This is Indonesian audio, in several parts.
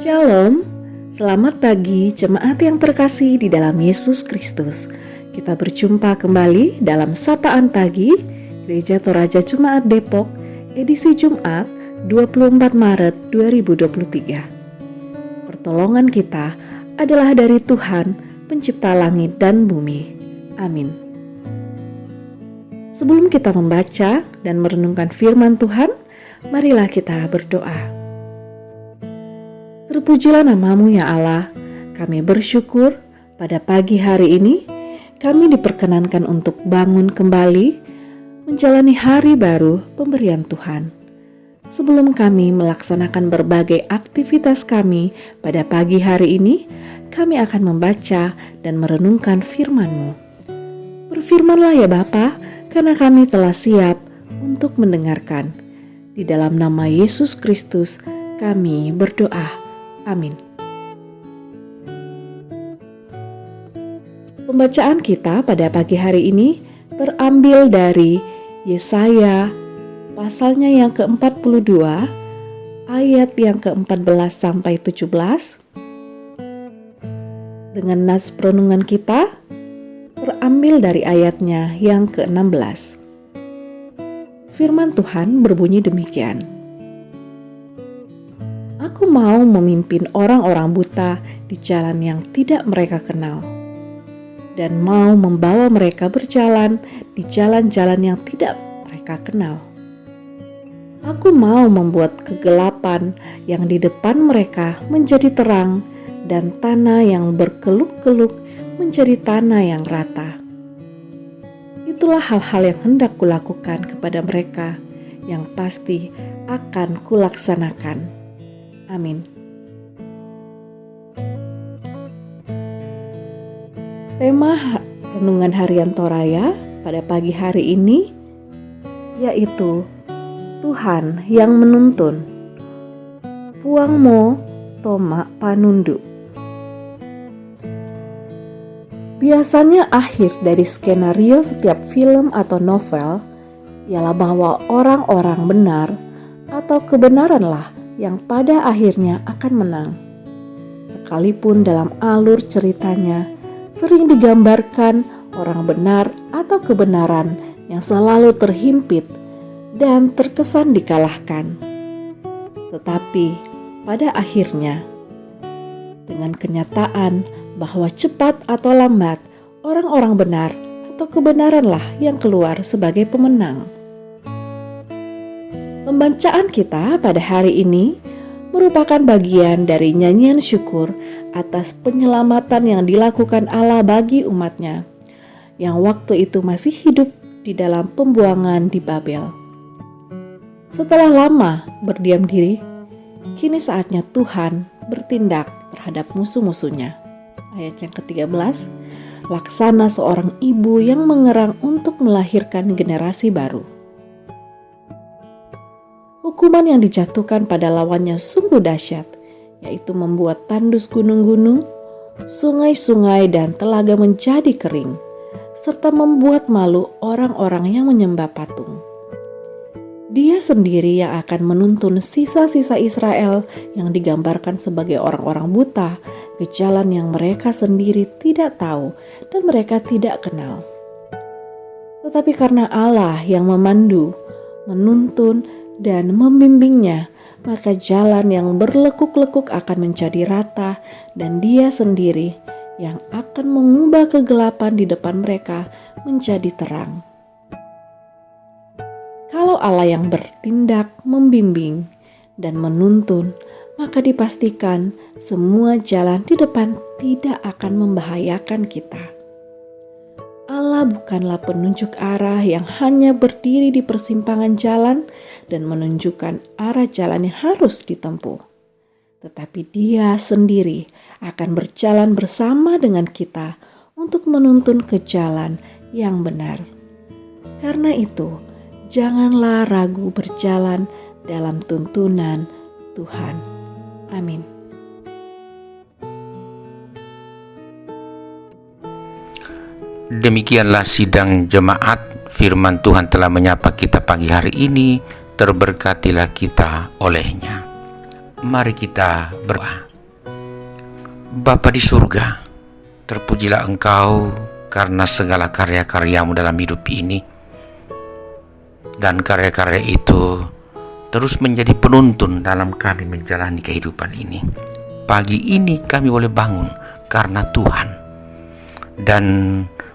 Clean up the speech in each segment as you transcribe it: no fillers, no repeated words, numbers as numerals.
Shalom, selamat pagi jemaat yang terkasih di dalam Yesus Kristus. Kita berjumpa kembali dalam Sapaan Pagi Gereja Toraja Jemaat Depok, edisi Jumat 24 Maret 2023. Pertolongan kita adalah dari Tuhan, pencipta langit dan bumi. Amin. Sebelum kita membaca dan merenungkan firman Tuhan, marilah kita berdoa. Terpujilah nama-Mu ya Allah, kami bersyukur pada pagi hari ini kami diperkenankan untuk bangun kembali menjalani hari baru pemberian Tuhan. Sebelum kami melaksanakan berbagai aktivitas kami pada pagi hari ini, kami akan membaca dan merenungkan firman-Mu. Berfirmanlah ya Bapa, karena kami telah siap untuk mendengarkan. Di dalam nama Yesus Kristus kami berdoa. Amin. Pembacaan kita pada pagi hari ini terambil dari Yesaya pasalnya yang ke-42 ayat yang ke-14 sampai 17. Dengan nas perenungan kita terambil dari ayatnya yang ke-16. Firman Tuhan berbunyi demikian. Aku mau memimpin orang-orang buta di jalan yang tidak mereka kenal, dan mau membawa mereka berjalan di jalan-jalan yang tidak mereka kenal. Aku mau membuat kegelapan yang di depan mereka menjadi terang, dan tanah yang berkeluk-keluk menjadi tanah yang rata. Itulah hal-hal yang hendak kulakukan kepada mereka, yang pasti akan kulaksanakan. Amin. Tema renungan harian Toraya pada pagi hari ini yaitu Tuhan yang menuntun. Puangmo Toma Panundu. Biasanya akhir dari skenario setiap film atau novel ialah bahwa orang-orang benar atau kebenaranlah yang pada akhirnya akan menang. Sekalipun dalam alur ceritanya sering digambarkan orang benar atau kebenaran yang selalu terhimpit dan terkesan dikalahkan. Tetapi pada akhirnya, dengan kenyataan bahwa cepat atau lambat orang-orang benar atau kebenaranlah yang keluar sebagai pemenang. Pembacaan kita pada hari ini merupakan bagian dari nyanyian syukur atas penyelamatan yang dilakukan Allah bagi umatnya, yang waktu itu masih hidup di dalam pembuangan di Babel. Setelah lama berdiam diri, kini saatnya Tuhan bertindak terhadap musuh-musuhnya. Ayat yang ke-13, laksana seorang ibu yang mengerang untuk melahirkan generasi baru. Hukuman yang dijatuhkan pada lawannya sungguh dahsyat, yaitu membuat tandus gunung-gunung, sungai-sungai dan telaga menjadi kering, serta membuat malu orang-orang yang menyembah patung. Dia sendiri yang akan menuntun sisa-sisa Israel yang digambarkan sebagai orang-orang buta ke jalan yang mereka sendiri tidak tahu dan mereka tidak kenal. Tetapi karena Allah yang memandu, menuntun, dan membimbingnya, maka jalan yang berlekuk-lekuk akan menjadi rata dan Dia sendiri yang akan mengubah kegelapan di depan mereka menjadi terang. Kalau Allah yang bertindak, membimbing, dan menuntun, maka dipastikan semua jalan di depan tidak akan membahayakan kita. Allah bukanlah penunjuk arah yang hanya berdiri di persimpangan jalan dan menunjukkan arah jalan yang harus ditempuh. Tetapi Dia sendiri akan berjalan bersama dengan kita untuk menuntun ke jalan yang benar. Karena itu, janganlah ragu berjalan dalam tuntunan Tuhan. Amin. Demikianlah sidang jemaat, firman Tuhan telah menyapa kita pagi hari ini, terberkatilah kita olehnya. Mari kita berdoa. Bapa di surga, terpujilah Engkau karena segala karya-karyamu dalam hidup ini. Dan karya-karya itu terus menjadi penuntun dalam kami menjalani kehidupan ini. Pagi ini kami boleh bangun karena Tuhan. Dan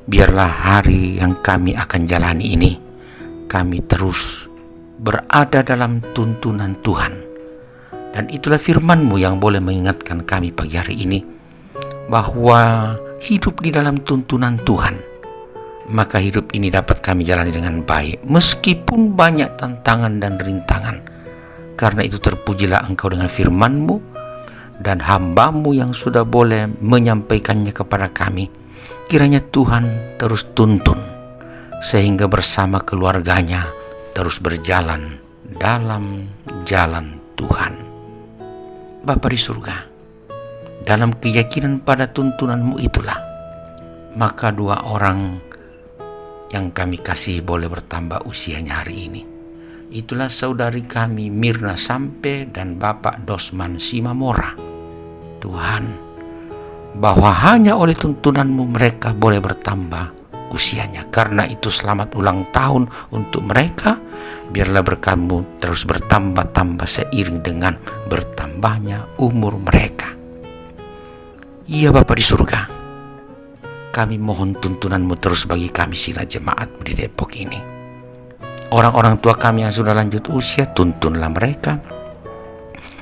biarlah hari yang kami akan jalani ini, kami terus berada dalam tuntunan Tuhan. Dan itulah firman-Mu yang boleh mengingatkan kami pagi hari ini, bahwa hidup di dalam tuntunan Tuhan, maka hidup ini dapat kami jalani dengan baik, meskipun banyak tantangan dan rintangan. Karena itu terpujilah Engkau dengan firman-Mu dan hamba-Mu yang sudah boleh menyampaikannya kepada kami. Kiranya Tuhan terus tuntun, sehingga bersama keluarganya terus berjalan dalam jalan Tuhan. Bapa di surga, dalam keyakinan pada tuntunan-Mu itulah, maka 2 orang yang kami kasih boleh bertambah usianya hari ini. Itulah saudari kami Mirna Sampe dan Bapak Dosman Simamora. Tuhan, bahwa hanya oleh tuntunan-Mu mereka boleh bertambah usianya. Karena itu selamat ulang tahun untuk mereka. Biarlah berkat-Mu terus bertambah-tambah seiring dengan bertambahnya umur mereka. Iya Bapa di surga, kami mohon tuntunan-Mu terus bagi kami sila jemaat di Depok ini. Orang-orang tua kami yang sudah lanjut usia, tuntunlah mereka.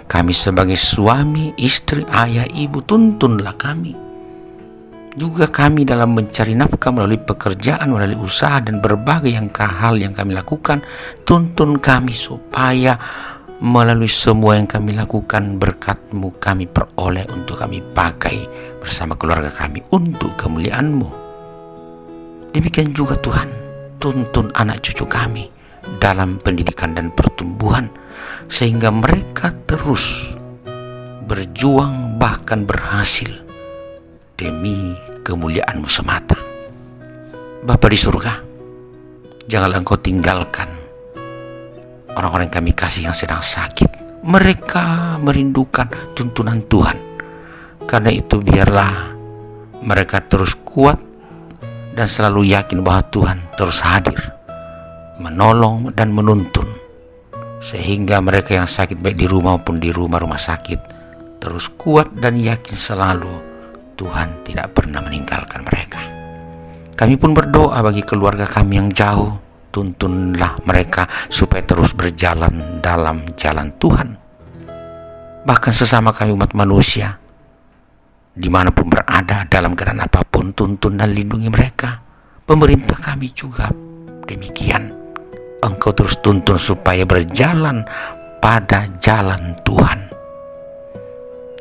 Kami sebagai suami, istri, ayah, ibu, tuntunlah kami. Juga kami dalam mencari nafkah melalui pekerjaan, melalui usaha dan berbagai hal yang kami lakukan, tuntun kami supaya melalui semua yang kami lakukan, berkat-Mu kami peroleh untuk kami pakai bersama keluarga kami untuk kemuliaan-Mu. Demikian juga Tuhan, tuntun anak cucu kami dalam pendidikan dan pertumbuhan, sehingga mereka terus berjuang bahkan berhasil demi kemuliaan-Mu semata. Bapa di surga, janganlah Engkau tinggalkan orang-orang yang kami kasih yang sedang sakit. Mereka merindukan tuntunan Tuhan. Karena itu biarlah mereka terus kuat dan selalu yakin bahwa Tuhan terus hadir, menolong dan menuntun, sehingga mereka yang sakit baik di rumah maupun di rumah-rumah sakit terus kuat dan yakin selalu Tuhan tidak pernah meninggalkan mereka. Kami pun berdoa bagi keluarga kami yang jauh, tuntunlah mereka supaya terus berjalan dalam jalan Tuhan. Bahkan sesama kami umat manusia, dimanapun berada, dalam keadaan apapun, tuntun dan lindungi mereka. Pemerintah kami juga demikian. Engkau terus tuntun supaya berjalan pada jalan Tuhan.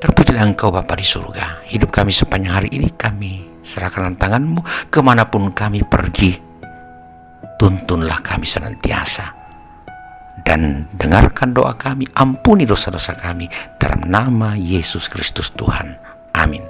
Terpujilah Engkau Bapa di surga. Hidup kami sepanjang hari ini kami serahkan dalam tangan-Mu. Kemanapun kami pergi, tuntunlah kami senantiasa. Dan dengarkan doa kami, ampuni dosa-dosa kami dalam nama Yesus Kristus Tuhan. Amin.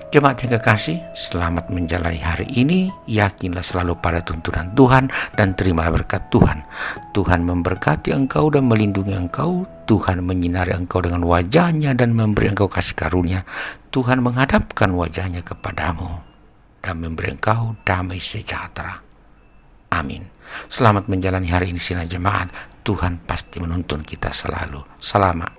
Jemaat yang kekasih, selamat menjalani hari ini. Yakinlah selalu pada tuntunan Tuhan dan terimalah berkat Tuhan. Tuhan memberkati engkau dan melindungi engkau. Tuhan menyinari engkau dengan wajah-Nya dan memberi engkau kasih karunia. Tuhan menghadapkan wajah-Nya kepadamu dan memberi engkau damai sejahtera. Amin. Selamat menjalani hari ini sila jemaat. Tuhan pasti menuntun kita selalu. Selamat